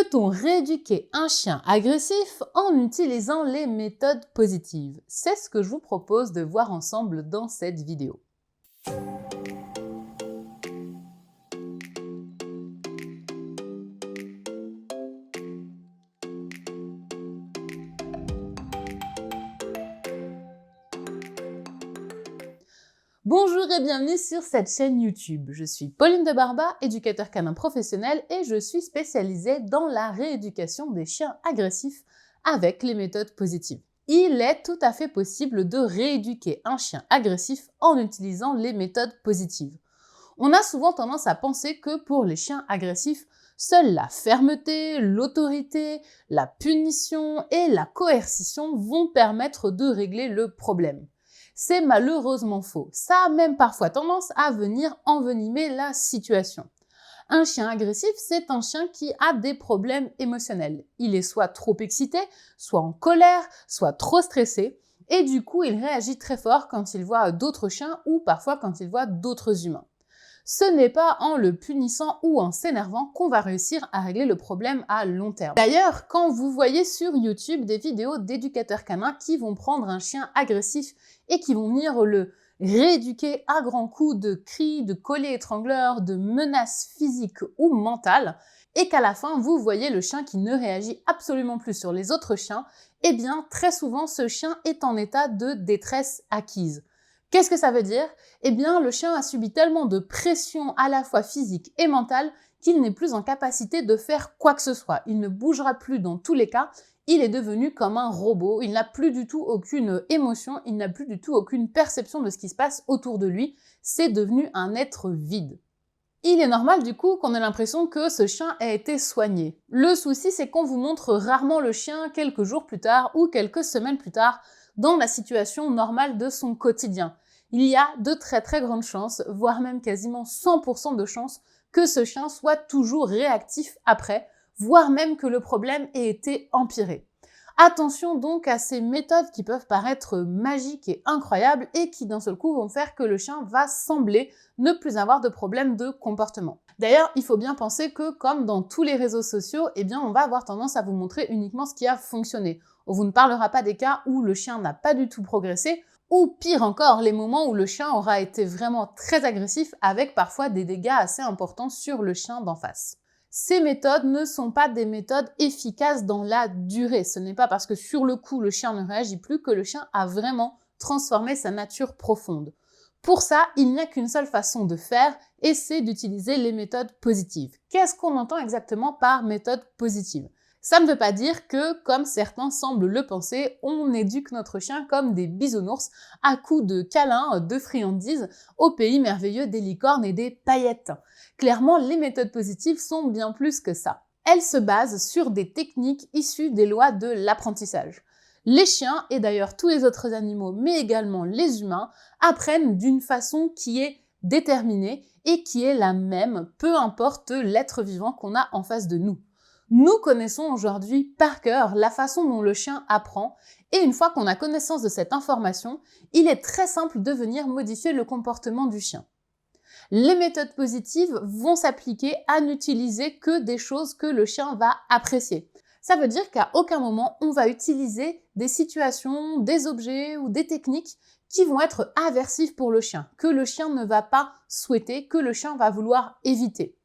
Peut-on rééduquer un chien agressif en utilisant les méthodes positives? C'est ce que je vous propose de voir ensemble dans cette vidéo. Bonjour et bienvenue sur cette chaîne YouTube. Je suis Pauline de Barba, éducateur canin professionnel et je suis spécialisée dans la rééducation des chiens agressifs avec les méthodes positives. Il est tout à fait possible de rééduquer un chien agressif en utilisant les méthodes positives. On a souvent tendance à penser que pour les chiens agressifs, seule la fermeté, l'autorité, la punition et la coercition vont permettre de régler le problème. C'est malheureusement faux. Ça a même parfois tendance à venir envenimer la situation. Un chien agressif, c'est un chien qui a des problèmes émotionnels. Il est soit trop excité, soit en colère, soit trop stressé, et du coup, il réagit très fort quand il voit d'autres chiens ou parfois quand il voit d'autres humains. Ce n'est pas en le punissant ou en s'énervant qu'on va réussir à régler le problème à long terme. D'ailleurs, quand vous voyez sur YouTube des vidéos d'éducateurs canins qui vont prendre un chien agressif et qui vont venir le rééduquer à grands coups de cris, de collets étrangleurs, de menaces physiques ou mentales, et qu'à la fin, vous voyez le chien qui ne réagit absolument plus sur les autres chiens, eh bien, très souvent, ce chien est en état de détresse acquise. Qu'est-ce que ça veut dire? Eh bien, le chien a subi tellement de pression à la fois physique et mentale qu'il n'est plus en capacité de faire quoi que ce soit. Il ne bougera plus dans tous les cas. Il est devenu comme un robot. Il n'a plus du tout aucune émotion. Il n'a plus du tout aucune perception de ce qui se passe autour de lui. C'est devenu un être vide. Il est normal du coup qu'on ait l'impression que ce chien a été soigné. Le souci, c'est qu'on vous montre rarement le chien quelques jours plus tard ou quelques semaines plus tard dans la situation normale de son quotidien. Il y a de très grandes chances, voire même quasiment 100% de chances que ce chien soit toujours réactif après, voire même que le problème ait été empiré. Attention donc à ces méthodes qui peuvent paraître magiques et incroyables et qui d'un seul coup vont faire que le chien va sembler ne plus avoir de problème de comportement. D'ailleurs, il faut bien penser que comme dans tous les réseaux sociaux, eh bien on va avoir tendance à vous montrer uniquement ce qui a fonctionné. On vous ne parlera pas des cas où le chien n'a pas du tout progressé, ou pire encore, les moments où le chien aura été vraiment très agressif avec parfois des dégâts assez importants sur le chien d'en face. Ces méthodes ne sont pas des méthodes efficaces dans la durée. Ce n'est pas parce que sur le coup le chien ne réagit plus que le chien a vraiment transformé sa nature profonde. Pour ça, il n'y a qu'une seule façon de faire et c'est d'utiliser les méthodes positives. Qu'est-ce qu'on entend exactement par méthode positive? Ça ne veut pas dire que, comme certains semblent le penser, on éduque notre chien comme des bisounours à coups de câlins, de friandises, au pays merveilleux des licornes et des paillettes. Clairement, les méthodes positives sont bien plus que ça. Elles se basent sur des techniques issues des lois de l'apprentissage. Les chiens, et d'ailleurs tous les autres animaux, mais également les humains, apprennent d'une façon qui est déterminée et qui est la même, peu importe l'être vivant qu'on a en face de nous. Nous connaissons aujourd'hui par cœur la façon dont le chien apprend et une fois qu'on a connaissance de cette information, il est très simple de venir modifier le comportement du chien. Les méthodes positives vont s'appliquer à n'utiliser que des choses que le chien va apprécier. Ça veut dire qu'à aucun moment on va utiliser des situations, des objets ou des techniques qui vont être aversives pour le chien, que le chien ne va pas souhaiter, que le chien va vouloir éviter.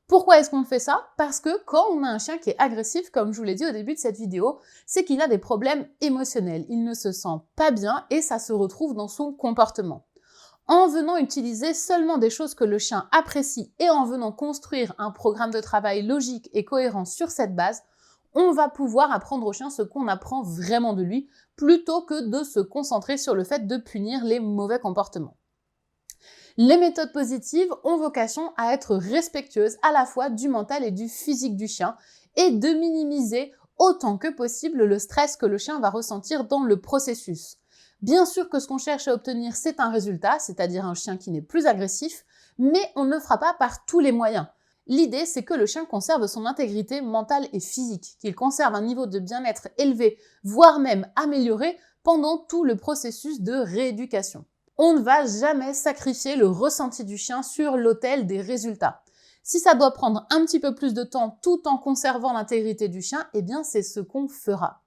Pourquoi est-ce qu'on fait ça? Parce que quand on a un chien qui est agressif, comme je vous l'ai dit au début de cette vidéo, c'est qu'il a des problèmes émotionnels. Il ne se sent pas bien et ça se retrouve dans son comportement. En venant utiliser seulement des choses que le chien apprécie et en venant construire un programme de travail logique et cohérent sur cette base, on va pouvoir apprendre au chien ce qu'on apprend vraiment de lui, plutôt que de se concentrer sur le fait de punir les mauvais comportements. Les méthodes positives ont vocation à être respectueuses à la fois du mental et du physique du chien et de minimiser autant que possible le stress que le chien va ressentir dans le processus. Bien sûr que ce qu'on cherche à obtenir, c'est un résultat, c'est-à-dire un chien qui n'est plus agressif, mais on ne le fera pas par tous les moyens. L'idée, c'est que le chien conserve son intégrité mentale et physique, qu'il conserve un niveau de bien-être élevé, voire même amélioré pendant tout le processus de rééducation. On ne va jamais sacrifier le ressenti du chien sur l'autel des résultats. Si ça doit prendre un petit peu plus de temps tout en conservant l'intégrité du chien, eh bien c'est ce qu'on fera.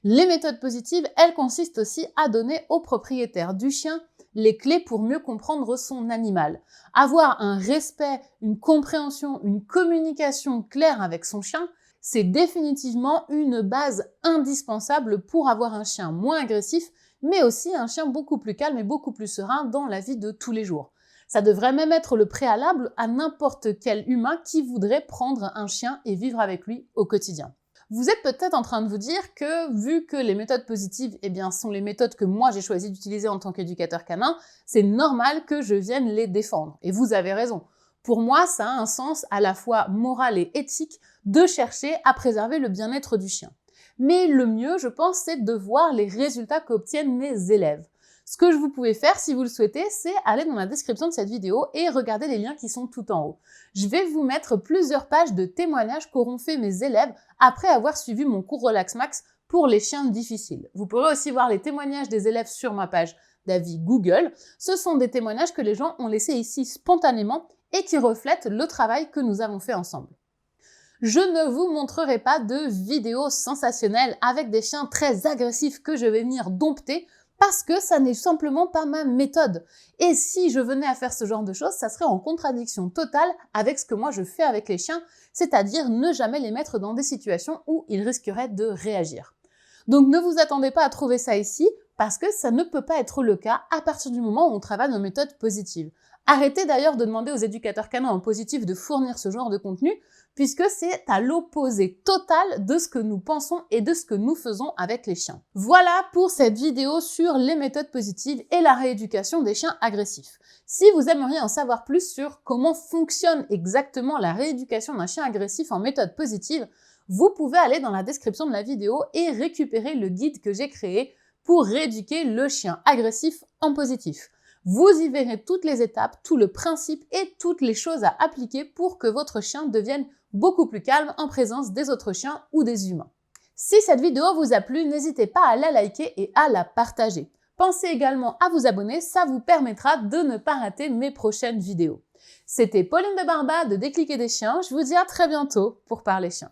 Les méthodes positives, elles consistent aussi à donner au propriétaire du chien les clés pour mieux comprendre son animal. Avoir un respect, une compréhension, une communication claire avec son chien, c'est définitivement une base indispensable pour avoir un chien moins agressif, mais aussi un chien beaucoup plus calme et beaucoup plus serein dans la vie de tous les jours. Ça devrait même être le préalable à n'importe quel humain qui voudrait prendre un chien et vivre avec lui au quotidien. Vous êtes peut-être en train de vous dire que, vu que les méthodes positives sont les méthodes que moi j'ai choisi d'utiliser en tant qu'éducateur canin, c'est normal que je vienne les défendre. Et vous avez raison. Pour moi, ça a un sens à la fois moral et éthique de chercher à préserver le bien-être du chien. Mais le mieux, je pense, c'est de voir les résultats qu'obtiennent mes élèves. Ce que vous pouvez faire, si vous le souhaitez, c'est aller dans la description de cette vidéo et regarder les liens qui sont tout en haut. Je vais vous mettre plusieurs pages de témoignages qu'auront fait mes élèves après avoir suivi mon cours Relax Max pour les chiens difficiles. Vous pourrez aussi voir les témoignages des élèves sur ma page d'avis Google. Ce sont des témoignages que les gens ont laissés ici spontanément et qui reflètent le travail que nous avons fait ensemble. Je ne vous montrerai pas de vidéos sensationnelles avec des chiens très agressifs que je vais venir dompter parce que ça n'est simplement pas ma méthode. Et si je venais à faire ce genre de choses, ça serait en contradiction totale avec ce que moi je fais avec les chiens, c'est-à-dire ne jamais les mettre dans des situations où ils risqueraient de réagir. Donc ne vous attendez pas à trouver ça ici, parce que ça ne peut pas être le cas à partir du moment où on travaille en méthode positive. Arrêtez d'ailleurs de demander aux éducateurs canins en positif de fournir ce genre de contenu, puisque c'est à l'opposé total de ce que nous pensons et de ce que nous faisons avec les chiens. Voilà pour cette vidéo sur les méthodes positives et la rééducation des chiens agressifs. Si vous aimeriez en savoir plus sur comment fonctionne exactement la rééducation d'un chien agressif en méthode positive, vous pouvez aller dans la description de la vidéo et récupérer le guide que j'ai créé pour rééduquer le chien agressif en positif. Vous y verrez toutes les étapes, tout le principe et toutes les choses à appliquer pour que votre chien devienne beaucoup plus calme en présence des autres chiens ou des humains. Si cette vidéo vous a plu, n'hésitez pas à la liker et à la partager. Pensez également à vous abonner, ça vous permettra de ne pas rater mes prochaines vidéos. C'était Pauline de Barba de Déclic et des chiens, je vous dis à très bientôt pour parler chiens.